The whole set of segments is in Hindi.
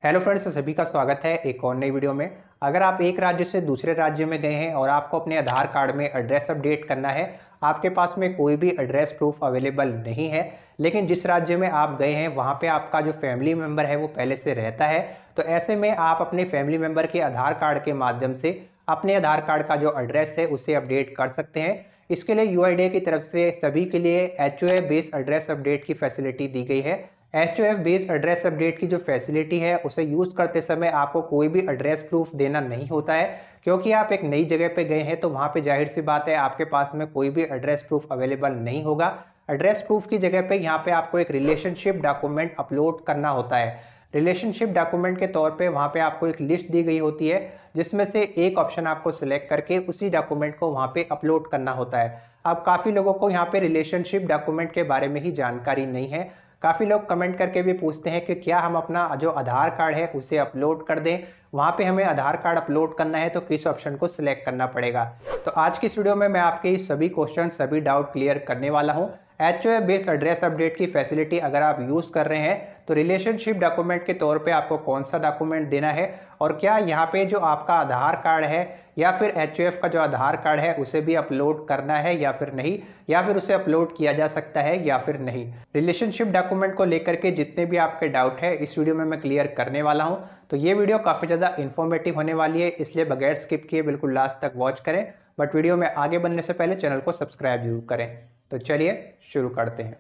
हेलो फ्रेंड्स, सभी का स्वागत है एक और नई वीडियो में। अगर आप एक राज्य से दूसरे राज्य में गए हैं और आपको अपने आधार कार्ड में एड्रेस अपडेट करना है, आपके पास में कोई भी एड्रेस प्रूफ अवेलेबल नहीं है, लेकिन जिस राज्य में आप गए हैं वहाँ पे आपका जो फैमिली मेम्बर है वो पहले से रहता है, तो ऐसे में आप अपने फैमिली मेम्बर के आधार कार्ड के माध्यम से अपने आधार कार्ड का जो एड्रेस है उसे अपडेट कर सकते हैं। इसके लिए यूआईडीएआई की तरफ से सभी के लिए एचओएफ बेस्ड एड्रेस अपडेट की फैसिलिटी दी गई है। एचओएफ बेस्ड एड्रेस अपडेट की जो फैसिलिटी है उसे यूज़ करते समय आपको कोई भी एड्रेस प्रूफ देना नहीं होता है, क्योंकि आप एक नई जगह पे गए हैं तो वहाँ पे जाहिर सी बात है आपके पास में कोई भी एड्रेस प्रूफ अवेलेबल नहीं होगा। एड्रेस प्रूफ की जगह पे यहाँ पे आपको एक रिलेशनशिप डॉक्यूमेंट अपलोड करना होता है। रिलेशनशिप डॉक्यूमेंट के तौर पे वहाँ पे आपको एक लिस्ट दी गई होती है, जिसमें से एक ऑप्शन आपको सिलेक्ट करके उसी डॉक्यूमेंट को वहाँ पे अपलोड करना होता है। अब काफ़ी लोगों को यहाँ पे रिलेशनशिप डॉक्यूमेंट के बारे में ही जानकारी नहीं है। काफ़ी लोग कमेंट करके भी पूछते हैं कि क्या हम अपना जो आधार कार्ड है उसे अपलोड कर दें, वहाँ पे हमें आधार कार्ड अपलोड करना है तो किस ऑप्शन को सिलेक्ट करना पड़ेगा। तो आज की इस वीडियो में मैं आपके सभी क्वेश्चन सभी डाउट क्लियर करने वाला हूँ। एचओएफ बेस्ड एड्रेस अपडेट की फैसिलिटी अगर आप यूज़ कर रहे हैं तो रिलेशनशिप डॉक्यूमेंट के तौर पे आपको कौन सा डॉक्यूमेंट देना है, और क्या यहाँ पे जो आपका आधार कार्ड है या फिर एचओएफ का जो आधार कार्ड है उसे भी अपलोड करना है या फिर नहीं, या फिर उसे अपलोड किया जा सकता है या फिर नहीं। रिलेशनशिप डॉक्यूमेंट को लेकर के जितने भी आपके डाउट है इस वीडियो में मैं क्लियर करने वाला हूँ। तो ये वीडियो काफ़ी ज़्यादा इन्फॉर्मेटिव होने वाली है, इसलिए बगैर स्किप किए बिल्कुल लास्ट तक वॉच करें। बट वीडियो में आगे बढ़ने से पहले चैनल को सब्सक्राइब जरूर करें। तो चलिए शुरू करते हैं।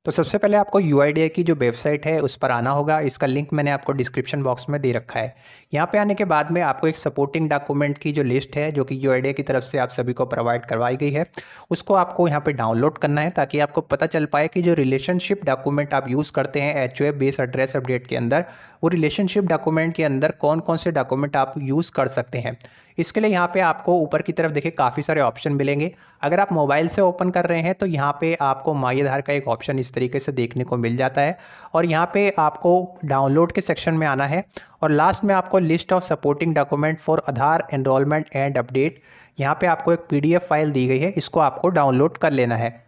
तो सबसे पहले आपको यूआईडीएआई की जो वेबसाइट है उस पर आना होगा। इसका लिंक मैंने आपको डिस्क्रिप्शन बॉक्स में दे रखा है। यहाँ पे आने के बाद में आपको एक सपोर्टिंग डॉक्यूमेंट की जो लिस्ट है जो कि यूआईडीएआई की तरफ से आप सभी को प्रोवाइड करवाई गई है, उसको आपको यहाँ पे डाउनलोड करना है, ताकि आपको पता चल पाए कि जो रिलेशनशिप डॉक्यूमेंट आप यूज़ करते हैं एचओएफ बेस्ड एड्रेस अपडेट के अंदर, वो रिलेशनशिप डॉक्यूमेंट के अंदर कौन कौन से डॉक्यूमेंट आप यूज़ कर सकते हैं। इसके लिए यहाँ पे आपको ऊपर की तरफ देखिए काफ़ी सारे ऑप्शन मिलेंगे। अगर आप मोबाइल से ओपन कर रहे हैं तो यहाँ पे आपको माई आधार का एक ऑप्शन इस तरीके से देखने को मिल जाता है, और यहाँ पे आपको डाउनलोड के सेक्शन में आना है, और लास्ट में आपको list of supporting document for Aadhaar enrolment and update, यहाँ पे आपको एक पीडीएफ फाइल दी गई है, इसको आपको डाउनलोड कर लेना है।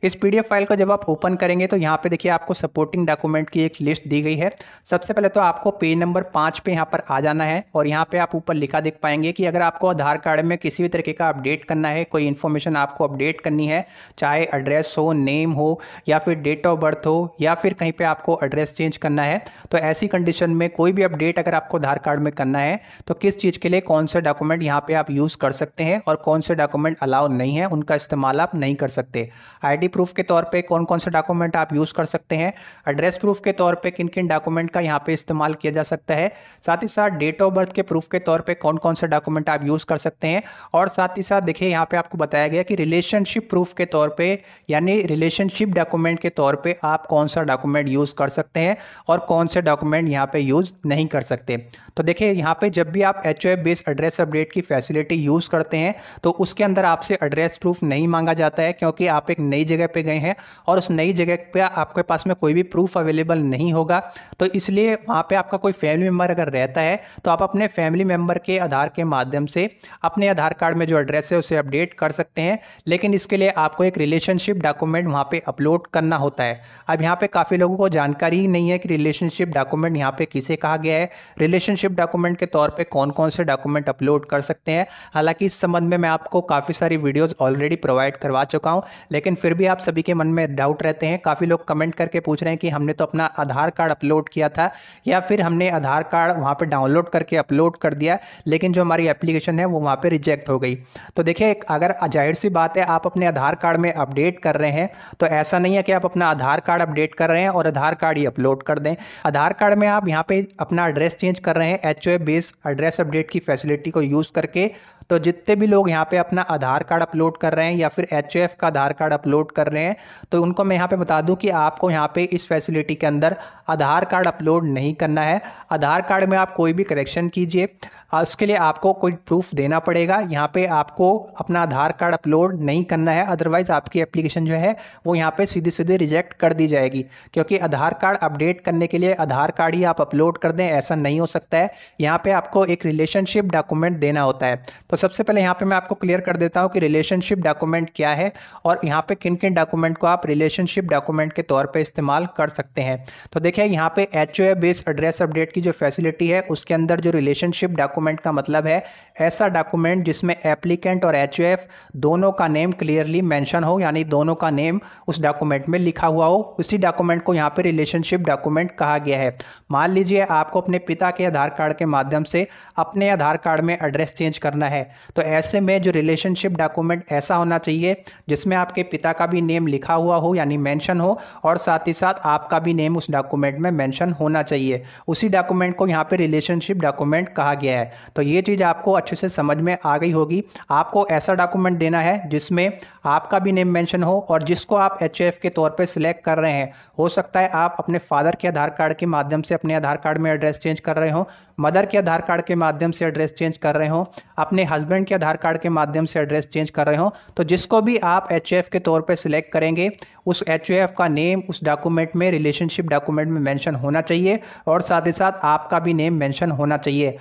इस पीडीएफ फाइल को जब आप ओपन करेंगे तो यहाँ पे देखिए आपको सपोर्टिंग डॉक्यूमेंट की एक लिस्ट दी गई है। सबसे पहले तो आपको पेज नंबर 5 पे यहाँ पर आ जाना है, और यहाँ पे आप ऊपर लिखा देख पाएंगे कि अगर आपको आधार कार्ड में किसी भी तरीके का अपडेट करना है, कोई इन्फॉर्मेशन आपको अपडेट करनी है, चाहे एड्रेस हो, नेम हो, या फिर डेट ऑफ बर्थ हो, या फिर कहीं पर आपको एड्रेस चेंज करना है, तो ऐसी कंडीशन में कोई भी अपडेट अगर आपको आधार कार्ड में करना है तो किस चीज़ के लिए कौन से डॉक्यूमेंट यहाँ पर आप यूज़ कर सकते हैं और कौन से डॉक्यूमेंट अलाउ नहीं है, उनका इस्तेमाल आप नहीं कर सकते। आईडी प्रूफ के तौर पे कौन कौन से डॉक्यूमेंट आप यूज़ कर सकते हैं, एड्रेस प्रूफ के तौर पे किन किन डॉक्यूमेंट का यहाँ पे इस्तेमाल किया जा सकता है, साथ ही साथ डेट ऑफ बर्थ के प्रूफ के तौर पे कौन कौन से डॉक्यूमेंट आप यूज़ कर सकते हैं, और साथ ही साथ देखिए यहाँ पे आपको बताया गया कि रिलेशनशिप प्रूफ के तौर पे यानी रिलेशनशिप डॉक्यूमेंट के तौर पे आप कौन सा डॉक्यूमेंट यूज़ कर सकते हैं और कौन से डॉक्यूमेंट यहाँ पे यूज़ नहीं कर सकते। तो देखिए यहाँ पे जब भी आप एचओएफ बेस्ड एड्रेस अपडेट की फैसिलिटी यूज़ करते हैं तो उसके अंदर आपसे एड्रेस प्रूफ नहीं मांगा जाता है, क्योंकि आप एक नई जगह पे गए हैं और उस नई जगह पे आपके पास में कोई भी प्रूफ अवेलेबल नहीं होगा। तो इसलिए वहाँ पे आपका कोई फैमिली मेम्बर अगर रहता है तो आप अपने फैमिली मेम्बर के आधार के माध्यम से अपने आधार कार्ड में जो एड्रेस है उसे अपडेट कर सकते हैं, लेकिन इसके लिए आपको एक रिलेशनशिप डॉक्यूमेंट वहाँ पे अपलोड करना होता है। अब यहाँ पे काफ़ी लोगों को जानकारी ही नहीं है कि रिलेशनशिप डॉक्यूमेंट यहाँ पे किसे कहा गया है, रिलेशनशिप डॉक्यूमेंट के तौर पर कौन कौन से डॉक्यूमेंट अपलोड कर सकते हैं। हालांकि इस संबंध में मैं आपको काफ़ी सारी वीडियोज़ ऑलरेडी प्रोवाइड करवा चुका हूँ, लेकिन फिर भी आप सभी के मन में डाउट रहते हैं। काफ़ी लोग कमेंट करके पूछ रहे हैं कि हमने तो अपना आधार कार्ड अपलोड किया था, या फिर हमने आधार कार्ड वहाँ पे डाउनलोड करके अपलोड कर दिया, लेकिन जो हमारी एप्लीकेशन है वो वहाँ पे रिजेक्ट हो गई। तो देखिए अगर जाहिर सी बात है आप अपने आधार कार्ड में अपडेट कर रहे हैं, तो ऐसा नहीं है कि आप अपना आधार कार्ड अपडेट कर रहे हैं और आधार कार्ड ही अपलोड कर दें। आधार कार्ड में आप यहाँ पे अपना एड्रेस चेंज कर रहे हैं एचओएफ बेस्ड एड्रेस अपडेट की फैसिलिटी को यूज़ करके। तो जितने भी लोग यहाँ पे अपना आधार कार्ड अपलोड कर रहे हैं या फिर एचओएफ का आधार कार्ड अपलोड कर रहे हैं, तो उनको मैं यहाँ पे बता दूं कि आपको यहाँ पे इस फैसिलिटी के अंदर आधार कार्ड अपलोड नहीं करना है। आधार कार्ड में आप कोई भी करेक्शन कीजिए, उसके लिए आपको कोई प्रूफ देना पड़ेगा। यहाँ पे आपको अपना आधार कार्ड अपलोड नहीं करना है, अदरवाइज आपकी एप्लीकेशन जो है वो यहाँ पे सीधे सीधे रिजेक्ट कर दी जाएगी। क्योंकि आधार कार्ड अपडेट करने के लिए आधार कार्ड ही आप अपलोड कर दें, ऐसा नहीं हो सकता है। यहाँ पे आपको एक रिलेशनशिप डॉक्यूमेंट देना होता है। तो सबसे पहले यहाँ पे मैं आपको क्लियर कर देता हूँ कि रिलेशनशिप डॉक्यूमेंट क्या है और यहाँ पे किन किन डॉक्यूमेंट को आप रिलेशनशिप डॉक्यूमेंट के तौर पे इस्तेमाल कर सकते हैं। तो देखिए यहाँ पे HOA बेस्ड एड्रेस अपडेट की जो फैसिलिटी है उसके अंदर जो रिलेशनशिप डॉक्यूमेंट का मतलब है ऐसा डॉक्यूमेंट जिसमें एप्लीकेंट और HOF दोनों का नेम क्लियरली मेंशन हो, यानी दोनों का नेम उस डॉक्यूमेंट में लिखा हुआ हो। उसी डॉक्यूमेंट को यहाँ पे रिलेशनशिप डॉक्यूमेंट कहा गया है। मान लीजिए आपको अपने पिता के आधार कार्ड के माध्यम से अपने आधार कार्ड में एड्रेस चेंज करना है, तो ऐसे में जो रिलेशनशिप डॉक्यूमेंट ऐसा होना चाहिए जिसमें आपके पिता का भी नेम लिखा हुआ हो यानी मेंशन हो, और साथ ही साथ आपका भी नेम उस डॉक्यूमेंट में मेंशन होना चाहिए। उसी डॉक्यूमेंट को यहाँ पे रिलेशनशिप डॉक्यूमेंट कहा गया है। तो ये चीज़ आपको अच्छे से समझ में आ गई होगी। आपको ऐसा डॉक्यूमेंट देना है जिसमें आपका भी नेम मेंशन हो और जिसको आप HOF के तौर पे सिलेक्ट कर रहे हैं। हो सकता है आप अपने फादर के आधार कार्ड के माध्यम से अपने आधार कार्ड में एड्रेस चेंज कर रहे हो, मदर के आधार कार्ड के माध्यम से एड्रेस चेंज कर रहे हो, अपने हस्बैंड के आधार कार्ड के माध्यम से एड्रेस चेंज कर रहे हो। तो जिसको भी आप HOF के तौर पे सिलेक्ट करेंगे उस HOF का नेम उस डॉक्यूमेंट में रिलेशनशिप डॉक्यूमेंट में मेंशन होना चाहिए और साथ ही साथ आपका भी नेम मेंशन होना चाहिए।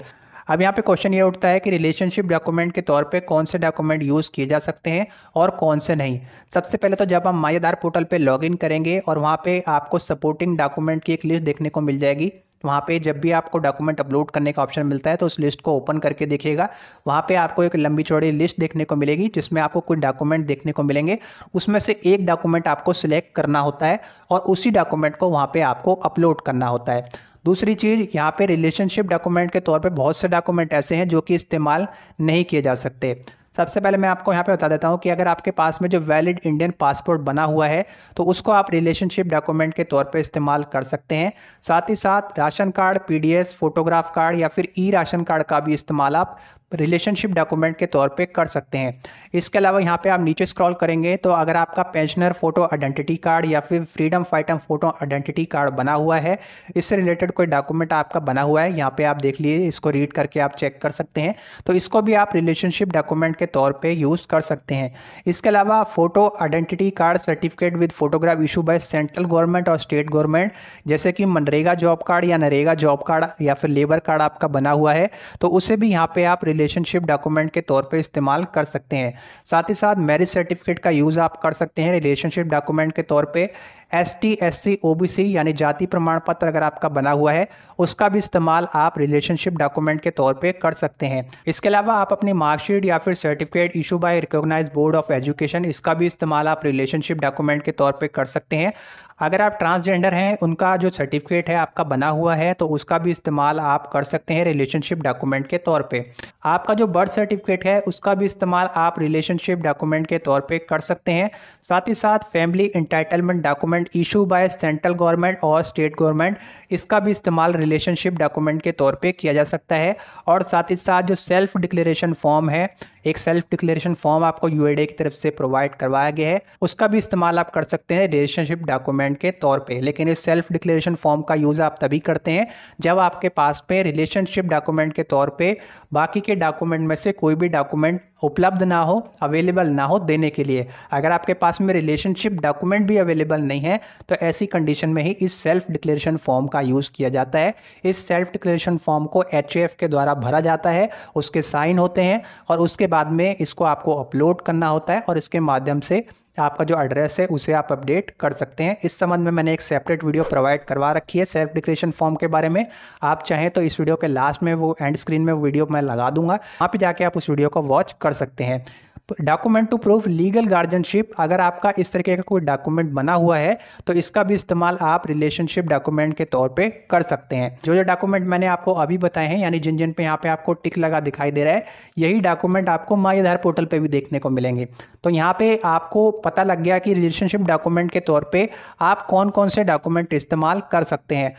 अब यहाँ पे क्वेश्चन ये उठता है कि रिलेशनशिप डॉक्यूमेंट के तौर पे कौन से डॉक्यूमेंट यूज़ किए जा सकते हैं और कौन से नहीं। सबसे पहले तो जब हम माई आधार पोर्टल पे लॉगिन करेंगे और वहाँ पे आपको सपोर्टिंग डॉक्यूमेंट की एक लिस्ट देखने को मिल जाएगी। वहाँ पे जब भी आपको डॉक्यूमेंट अपलोड करने का ऑप्शन मिलता है तो उस लिस्ट को ओपन करके देखिएगा। वहाँ पे आपको एक लंबी चौड़ी लिस्ट देखने को मिलेगी जिसमें आपको कुछ डॉक्यूमेंट देखने को मिलेंगे। उसमें से एक डॉक्यूमेंट आपको सिलेक्ट करना होता है और उसी डॉक्यूमेंट को वहाँ पे आपको अपलोड करना होता है। दूसरी चीज़, यहाँ पे रिलेशनशिप डॉक्यूमेंट के तौर पे बहुत से डॉक्यूमेंट ऐसे हैं जो कि इस्तेमाल नहीं किए जा सकते। सबसे पहले मैं आपको यहाँ पे बता देता हूँ कि अगर आपके पास में जो वैलिड इंडियन पासपोर्ट बना हुआ है तो उसको आप रिलेशनशिप डॉक्यूमेंट के तौर पे इस्तेमाल कर सकते हैं। साथ ही साथ ration card, PDS, photograph card या फिर राशन कार्ड का भी इस्तेमाल आप रिलेशनशिप डॉक्यूमेंट के तौर पे कर सकते हैं। इसके अलावा यहाँ पे आप नीचे स्क्रॉल करेंगे तो अगर आपका पेंशनर फोटो आइडेंटिटी कार्ड या फिर freedom fighter photo identity card बना हुआ है, इससे रिलेटेड कोई डॉक्यूमेंट आपका बना हुआ है, यहाँ पे आप देख लीजिए, इसको रीड करके आप चेक कर सकते हैं। तो इसको भी आप रिलेशनशिप डॉक्यूमेंट के तौर पे यूज़ कर सकते हैं। इसके अलावा photo identity card certificate with photograph issue by central government और स्टेट गवर्नमेंट, जैसे कि मनरेगा जॉब कार्ड या नरेगा जॉब कार्ड या फिर लेबर कार्ड आपका बना हुआ है, तो उसे भी यहाँ पे आप रिलेशनशिप डॉक्यूमेंट के तौर पे इस्तेमाल कर सकते हैं। साथ ही साथ मैरिज सर्टिफिकेट का यूज़ आप कर सकते हैं रिलेशनशिप डॉक्यूमेंट के तौर पे। ST, SC, OBC यानी जाति प्रमाण पत्र अगर आपका बना हुआ है उसका भी इस्तेमाल आप रिलेशनशिप डॉक्यूमेंट के तौर पे कर सकते हैं। इसके अलावा आप अपनी मार्कशीट या फिर certificate issue by recognised board of education, इसका भी इस्तेमाल आप रिलेशनशिप डॉक्यूमेंट के तौर पे कर सकते हैं। अगर आप ट्रांसजेंडर हैं, उनका जो सर्टिफिकेट है आपका बना हुआ है तो उसका भी इस्तेमाल आप कर सकते हैं रिलेशनशिप डॉक्यूमेंट के तौर पे। आपका जो बर्थ सर्टिफिकेट है उसका भी इस्तेमाल आप रिलेशनशिप डॉक्यूमेंट के तौर पे कर सकते हैं। साथ ही साथ family entitlement document issue by central government और स्टेट गवर्नमेंट, इसका भी इस्तेमाल रिलेशनशिप डॉक्यूमेंट के तौर पे किया जा सकता है। और साथ ही साथ जो सेल्फ डिक्लेरेशन फॉर्म है, एक सेल्फ डिक्लेरेशन फॉर्म आपको UIDAI की तरफ से प्रोवाइड करवाया गया है, उसका भी इस्तेमाल आप कर सकते हैं रिलेशनशिप डॉक्यूमेंट के तौर पे। लेकिन इस सेल्फ डिक्लेरेशन फॉर्म का यूज़ आप तभी करते हैं जब आपके पास पे रिलेशनशिप डॉक्यूमेंट के तौर पे बाकी के डॉक्यूमेंट में से कोई भी डॉक्यूमेंट उपलब्ध ना हो, अवेलेबल ना हो देने के लिए। अगर आपके पास में रिलेशनशिप डॉक्यूमेंट भी अवेलेबल नहीं है तो ऐसी कंडीशन में ही इस सेल्फ डिक्लेरेशन फॉर्म का यूज़ किया जाता है। इस सेल्फ डिक्लेरेशन फॉर्म को HOF के द्वारा भरा जाता है, उसके साइन होते हैं और उसके बाद में इसको आपको अपलोड करना होता है और इसके माध्यम से आपका जो एड्रेस है उसे आप अपडेट कर सकते हैं। इस संबंध में मैंने एक सेपरेट वीडियो प्रोवाइड करवा रखी है सेल्फ डिक्लेरेशन फॉर्म के बारे में। आप चाहें तो इस वीडियो के लास्ट में वो एंड स्क्रीन में वीडियो मैं लगा दूंगा, वहाँ पे जाके आप उस वीडियो को वॉच कर सकते हैं। Document to prove legal guardianship, अगर आपका इस तरीके का कोई डॉक्यूमेंट बना हुआ है तो इसका भी इस्तेमाल आप रिलेशनशिप डॉक्यूमेंट के तौर पे कर सकते हैं। जो जो डॉक्यूमेंट मैंने आपको अभी बताए हैं, यानी जिन जिन पे यहाँ पे आपको टिक लगा दिखाई दे रहा है, यही डॉक्यूमेंट आपको माई आधार पोर्टल पे भी देखने को मिलेंगे। तो यहाँ पे आपको पता लग गया कि रिलेशनशिप डॉक्यूमेंट के तौर पे आप कौन कौन से डॉक्यूमेंट इस्तेमाल कर सकते हैं।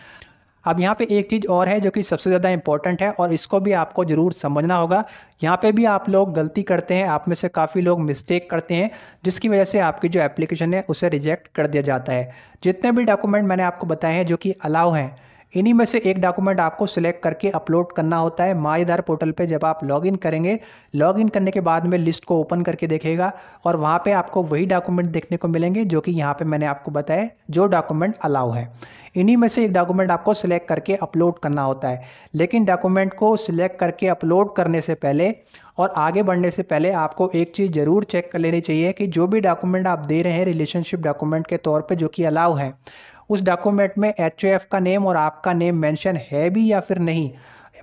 अब यहाँ पे एक चीज़ और है जो कि सबसे ज़्यादा इंपॉर्टेंट है और इसको भी आपको ज़रूर समझना होगा। यहाँ पे भी आप लोग गलती करते हैं, आप में से काफ़ी लोग मिस्टेक करते हैं, जिसकी वजह से आपकी जो एप्लीकेशन है उसे रिजेक्ट कर दिया जाता है। जितने भी डॉक्यूमेंट मैंने आपको बताए हैं जो कि अलाउ हैं, इन्हीं में से एक डॉक्यूमेंट आपको सिलेक्ट करके अपलोड करना होता है माई आधार पोर्टल पे। जब आप लॉगिन करेंगे, लॉगिन करने के बाद में लिस्ट को ओपन करके देखेगा और वहाँ पे आपको वही डॉक्यूमेंट देखने को मिलेंगे जो कि यहाँ पे मैंने आपको बताया जो डॉक्यूमेंट अलाउ है। इन्हीं में से एक डॉक्यूमेंट आपको सिलेक्ट करके अपलोड करना होता है। लेकिन डॉक्यूमेंट को सिलेक्ट करके अपलोड करने से पहले और आगे बढ़ने से पहले आपको एक चीज़ ज़रूर चेक कर लेनी चाहिए कि जो भी डॉक्यूमेंट आप दे रहे हैं रिलेशनशिप डॉक्यूमेंट के तौर पे जो कि अलाउ है, उस डॉक्यूमेंट में HOF का नेम और आपका नेम मेंशन है भी या फिर नहीं।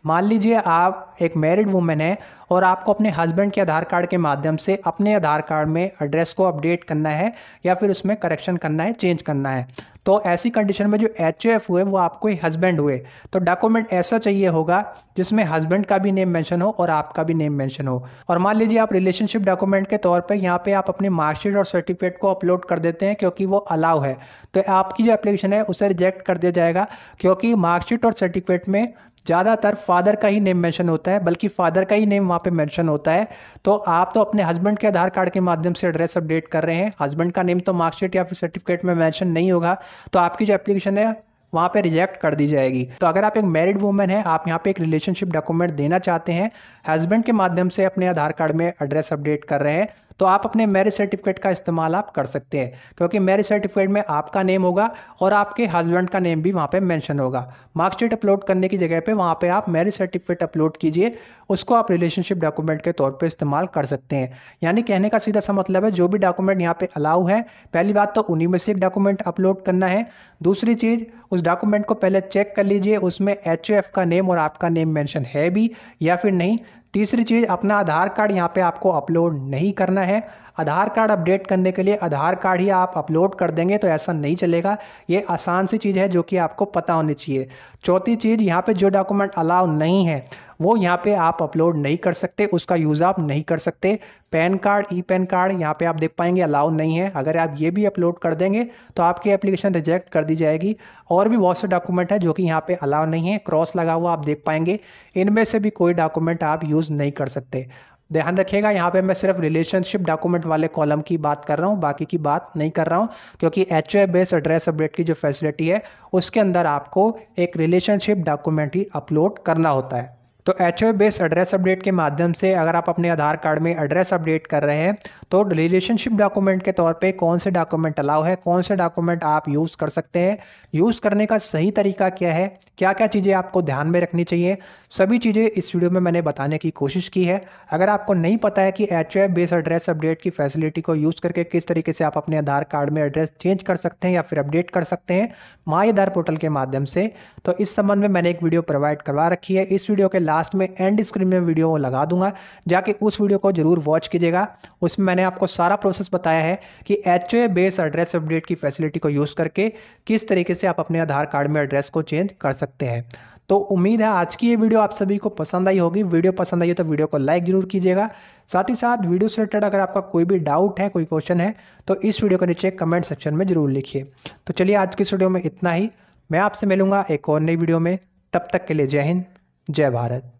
मान लीजिए आप एक मैरिड वुमेन है और आपको अपने हस्बैंड के आधार कार्ड के माध्यम से अपने आधार कार्ड में एड्रेस को अपडेट करना है या फिर उसमें करेक्शन करना है, चेंज करना है। तो ऐसी कंडीशन में जो HOF हुए वो आपको हस्बैंड हुए, तो डॉक्यूमेंट ऐसा चाहिए होगा जिसमें हस्बैंड का भी नेम मेंशन हो और आपका भी नेम मेंशन हो। और मान लीजिए आप रिलेशनशिप डॉक्यूमेंट के तौर पे यहाँ पे आप अपनी मार्कशीट और सर्टिफिकेट को अपलोड कर देते हैं क्योंकि वो अलाउ है, तो आपकी जो एप्लीकेशन है उसे रिजेक्ट कर दिया जाएगा। क्योंकि मार्कशीट और सर्टिफिकेट में ज़्यादातर फादर का ही नेम मेंशन होता है, बल्कि फादर का ही नेम वहाँ पे मेंशन होता है। तो आप तो अपने हस्बैंड के आधार कार्ड के माध्यम से एड्रेस अपडेट कर रहे हैं, हस्बैंड का नेम तो मार्कशीट या फिर सर्टिफिकेट में मेंशन नहीं होगा, तो आपकी जो एप्लीकेशन है वहाँ पे रिजेक्ट कर दी जाएगी। तो अगर आप एक मैरिड वुमेन है, आप यहाँ पे एक रिलेशनशिप डॉक्यूमेंट देना चाहते हैं, हस्बैंड के माध्यम से अपने आधार कार्ड में एड्रेस अपडेट कर रहे हैं, तो आप अपने मैरिज सर्टिफिकेट का इस्तेमाल आप कर सकते हैं। क्योंकि मैरिज सर्टिफिकेट में आपका नेम होगा और आपके हस्बैंड का नेम भी वहाँ पे मेंशन होगा। मार्कशीट अपलोड करने की जगह पे वहाँ पे आप मैरिज सर्टिफिकेट अपलोड कीजिए, उसको आप रिलेशनशिप डॉक्यूमेंट के तौर पे इस्तेमाल कर सकते हैं। यानी कहने का सीधा सा मतलब है जो भी डॉक्यूमेंट यहाँ पे अलाउ है, पहली बात तो उन्हीं में से एक डॉक्यूमेंट अपलोड करना है। दूसरी चीज़, उस डॉक्यूमेंट को पहले चेक कर लीजिए उसमें HOF का नेम और आपका नेम मेंशन है भी या फिर नहीं। तीसरी चीज़, अपना आधार कार्ड यहाँ पे आपको अपलोड नहीं करना है। आधार कार्ड अपडेट करने के लिए आधार कार्ड ही आप अपलोड कर देंगे तो ऐसा नहीं चलेगा। ये आसान सी चीज़ है जो कि आपको पता होनी चाहिए। चौथी चीज़, यहाँ पे जो डॉक्यूमेंट अलाउ नहीं है वो यहाँ पे आप अपलोड नहीं कर सकते, उसका यूज़ आप नहीं कर सकते। पैन कार्ड, ई-पैन कार्ड यहाँ पे आप देख पाएंगे अलाउ नहीं है। अगर आप ये भी अपलोड कर देंगे तो आपकी एप्लीकेशन रिजेक्ट कर दी जाएगी। और भी बहुत से डॉक्यूमेंट है जो कि यहाँ पे अलाउ नहीं है, क्रॉस लगा हुआ आप देख पाएंगे। इनमें से भी कोई डॉक्यूमेंट आप यूज़ नहीं कर सकते। ध्यान रखिएगा, यहाँ पे मैं सिर्फ रिलेशनशिप डॉक्यूमेंट वाले कॉलम की बात कर रहा हूँ, बाकी की बात नहीं कर रहा हूँ। क्योंकि HOF बेस्ड एड्रेस अपडेट की जो फैसिलिटी है उसके अंदर आपको एक रिलेशनशिप डॉक्यूमेंट ही अपलोड करना होता है। तो HOF बेस्ड एड्रेस अपडेट के माध्यम से अगर आप अपने आधार कार्ड में एड्रेस अपडेट कर रहे हैं तो रिलेशनशिप डॉक्यूमेंट के तौर पे कौन से डॉक्यूमेंट अलाउ है, कौन से डॉक्यूमेंट आप यूज़ कर सकते हैं, यूज़ करने का सही तरीका क्या है, क्या क्या चीज़ें आपको ध्यान में रखनी चाहिए, सभी चीज़ें इस वीडियो में मैंने बताने की कोशिश की है। अगर आपको नहीं पता है कि HOF बेस्ड एड्रेस अपडेट की फैसिलिटी को यूज़ करके किस तरीके से आप अपने आधार कार्ड में एड्रेस चेंज कर सकते हैं या फिर अपडेट कर सकते हैं माई आधार पोर्टल के माध्यम से, तो इस संबंध में मैंने एक वीडियो प्रोवाइड करवा रखी है। इस वीडियो के लास्ट में एंड स्क्रीन में वीडियो लगा दूंगा, जाके उस वीडियो को जरूर वॉच कीजिएगा। उसमें मैंने आपको सारा प्रोसेस बताया है कि HOF बेस्ड एड्रेस अपडेट की फैसिलिटी को यूज़ करके किस तरीके से आप अपने आधार कार्ड में एड्रेस को चेंज कर सकते हैं। तो उम्मीद है आज की ये वीडियो आप सभी को पसंद आई होगी। वीडियो पसंद आई हो तो वीडियो को लाइक जरूर कीजिएगा। साथ ही साथ वीडियो से रिलेटेड अगर आपका कोई भी डाउट है, कोई क्वेश्चन है, तो इस वीडियो को नीचे कमेंट सेक्शन में जरूर लिखिए। तो चलिए आज की इस वीडियो में इतना ही। मैं आपसे मिलूंगा एक और नई वीडियो में, तब तक के लिए जय हिंद, जय भारत।